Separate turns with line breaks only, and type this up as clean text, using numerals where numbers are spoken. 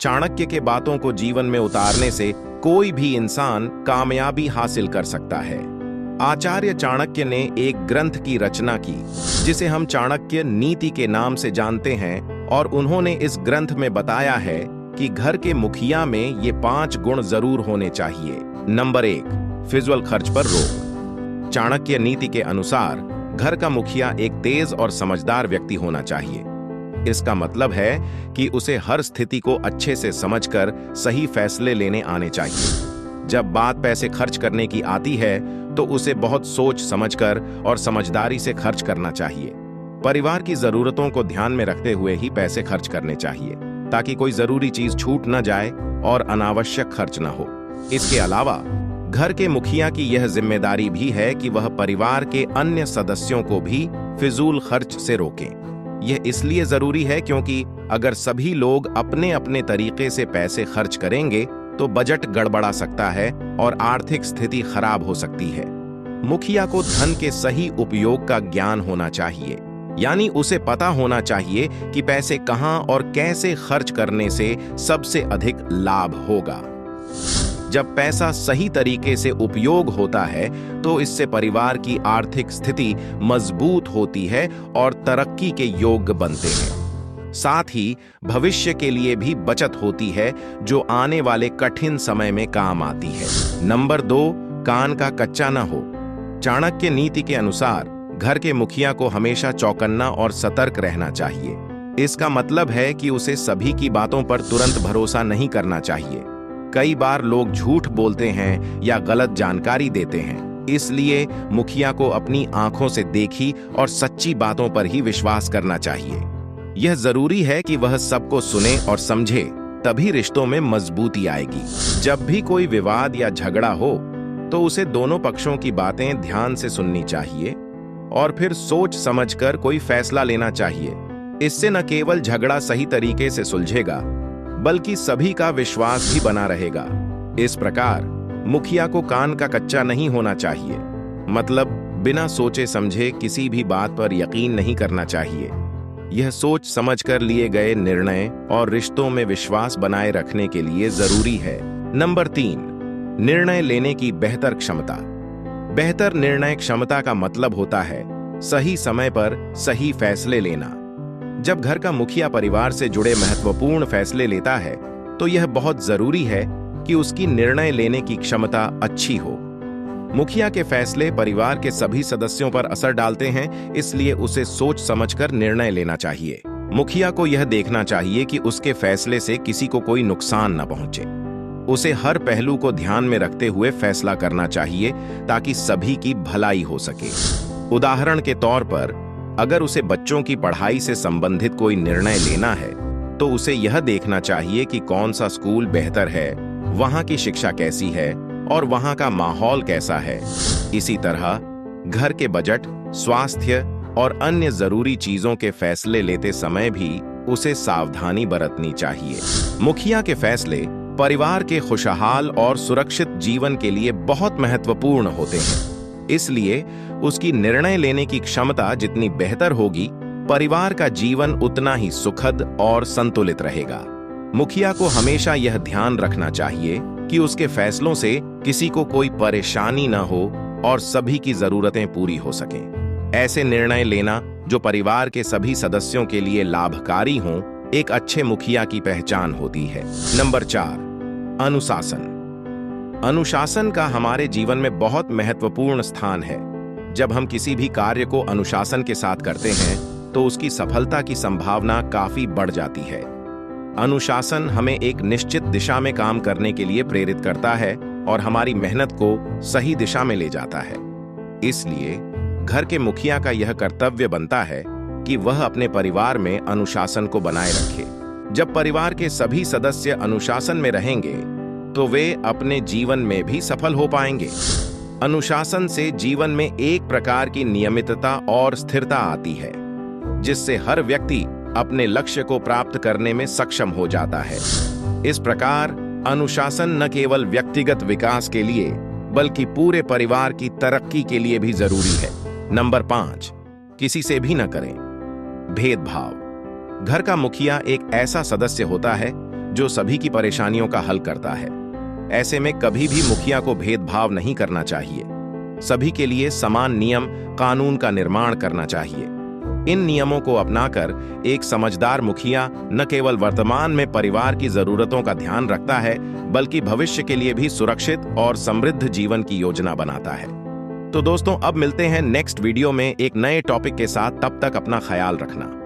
चाणक्य के बातों को जीवन में उतारने से कोई भी इंसान कामयाबी हासिल कर सकता है। आचार्य चाणक्य ने एक ग्रंथ की रचना की जिसे हम चाणक्य नीति के नाम से जानते हैं, और उन्होंने इस ग्रंथ में बताया है कि घर के मुखिया में ये 5 गुण जरूर होने चाहिए। नंबर 1, फिजूल खर्च पर रोक। चाणक्य नीति के अनुसार घर का मुखिया एक तेज और समझदार व्यक्ति होना चाहिए। इसका मतलब है कि उसे हर स्थिति को अच्छे से समझकर सही फैसले लेने आने चाहिए। जब बात पैसे खर्च करने की आती है तो उसे बहुत सोच समझकर और समझदारी से खर्च करना चाहिए। परिवार की जरूरतों को ध्यान में रखते हुए ही पैसे खर्च करने चाहिए ताकि कोई जरूरी चीज छूट न जाए और अनावश्यक खर्च न हो। इसके अलावा घर के मुखिया की यह जिम्मेदारी भी है कि वह परिवार के अन्य सदस्यों को भी फिजूल खर्च से रोकें। यह इसलिए जरूरी है क्योंकि अगर सभी लोग अपने अपने तरीके से पैसे खर्च करेंगे तो बजट गड़बड़ा सकता है और आर्थिक स्थिति खराब हो सकती है। मुखिया को धन के सही उपयोग का ज्ञान होना चाहिए, यानी उसे पता होना चाहिए कि पैसे कहां और कैसे खर्च करने से सबसे अधिक लाभ होगा। जब पैसा सही तरीके से उपयोग होता है तो इससे परिवार की आर्थिक स्थिति मजबूत होती है और तरक्की के योग्य बनते हैं। साथ ही भविष्य के लिए भी बचत होती है जो आने वाले कठिन समय में काम आती है। नंबर 2, कान का कच्चा न हो। चाणक्य नीति के अनुसार घर के मुखिया को हमेशा चौकन्ना और सतर्क रहना चाहिए। इसका मतलब है कि उसे सभी की बातों पर तुरंत भरोसा नहीं करना चाहिए। कई बार लोग झूठ बोलते हैं या गलत जानकारी देते हैं, इसलिए मुखिया को अपनी आंखों से देखी और सच्ची बातों पर ही विश्वास करना चाहिए। यह जरूरी है कि वह सबको सुने और समझे, तभी रिश्तों में मजबूती आएगी। जब भी कोई विवाद या झगड़ा हो तो उसे दोनों पक्षों की बातें ध्यान से सुननी चाहिए और फिर सोच समझकर कोई फैसला लेना चाहिए। इससे न केवल झगड़ा सही तरीके से सुलझेगा बल्कि सभी का विश्वास भी बना रहेगा। इस प्रकार मुखिया को कान का कच्चा नहीं होना चाहिए, मतलब बिना सोचे समझे किसी भी बात पर यकीन नहीं करना चाहिए। यह सोच समझकर लिए गए निर्णय और रिश्तों में विश्वास बनाए रखने के लिए जरूरी है। नंबर 3, निर्णय लेने की बेहतर क्षमता। बेहतर निर्णय क्षमता का मतलब होता है सही समय पर सही फैसले लेना। जब घर का मुखिया परिवार से जुड़े महत्वपूर्ण फैसले लेता है तो यह बहुत जरूरी है कि उसकी निर्णय लेने की क्षमता अच्छी हो। मुखिया के फैसले परिवार के सभी सदस्यों पर असर डालते हैं, इसलिए उसे सोच समझकर निर्णय लेना चाहिए। मुखिया को यह देखना चाहिए कि उसके फैसले से किसी को कोई नुकसान न पहुंचे। उसे हर पहलू को ध्यान में रखते हुए फैसला करना चाहिए ताकि सभी की भलाई हो सके। उदाहरण के तौर पर अगर उसे बच्चों की पढ़ाई से संबंधित कोई निर्णय लेना है तो उसे यह देखना चाहिए कि कौन सा स्कूल बेहतर है, वहां की शिक्षा कैसी है और वहां का माहौल कैसा है। इसी तरह घर के बजट, स्वास्थ्य और अन्य जरूरी चीजों के फैसले लेते समय भी उसे सावधानी बरतनी चाहिए। मुखिया के फैसले परिवार के खुशहाल और सुरक्षित जीवन के लिए बहुत महत्वपूर्ण होते हैं, इसलिए उसकी निर्णय लेने की क्षमता जितनी बेहतर होगी, परिवार का जीवन उतना ही सुखद और संतुलित रहेगा। मुखिया को हमेशा यह ध्यान रखना चाहिए कि उसके फैसलों से किसी को कोई परेशानी न हो और सभी की जरूरतें पूरी हो सकें। ऐसे निर्णय लेना जो परिवार के सभी सदस्यों के लिए लाभकारी हों, एक अच्छे मुखिया की पहचान होती है। नंबर 4, अनुशासन। अनुशासन का हमारे जीवन में बहुत महत्वपूर्ण स्थान है। जब हम किसी भी कार्य को अनुशासन के साथ करते हैं तो उसकी सफलता की संभावना काफी बढ़ जाती है। अनुशासन हमें एक निश्चित दिशा में काम करने के लिए प्रेरित करता है और हमारी मेहनत को सही दिशा में ले जाता है। इसलिए घर के मुखिया का यह कर्तव्य बनता है कि वह अपने परिवार में अनुशासन को बनाए रखे। जब परिवार के सभी सदस्य अनुशासन में रहेंगे तो वे अपने जीवन में भी सफल हो पाएंगे। अनुशासन से जीवन में एक प्रकार की नियमितता और स्थिरता आती है, जिससे हर व्यक्ति अपने लक्ष्य को प्राप्त करने में सक्षम हो जाता है। इस प्रकार अनुशासन न केवल व्यक्तिगत विकास के लिए बल्कि पूरे परिवार की तरक्की के लिए भी जरूरी है। नंबर 5, किसी से भी न करें भेदभाव। घर का मुखिया एक ऐसा सदस्य होता है जो सभी की परेशानियों का हल करता है। ऐसे में कभी भी मुखिया को भेदभाव नहीं करना चाहिए। सभी के लिए समान नियम कानून का निर्माण करना चाहिए। इन नियमों को अपनाकर एक समझदार मुखिया न केवल वर्तमान में परिवार की जरूरतों का ध्यान रखता है, बल्कि भविष्य के लिए भी सुरक्षित और समृद्ध जीवन की योजना बनाता है। तो दोस्तों, अब मिलते हैं नेक्स्ट वीडियो में एक नए टॉपिक के साथ। तब तक अपना ख्याल रखना।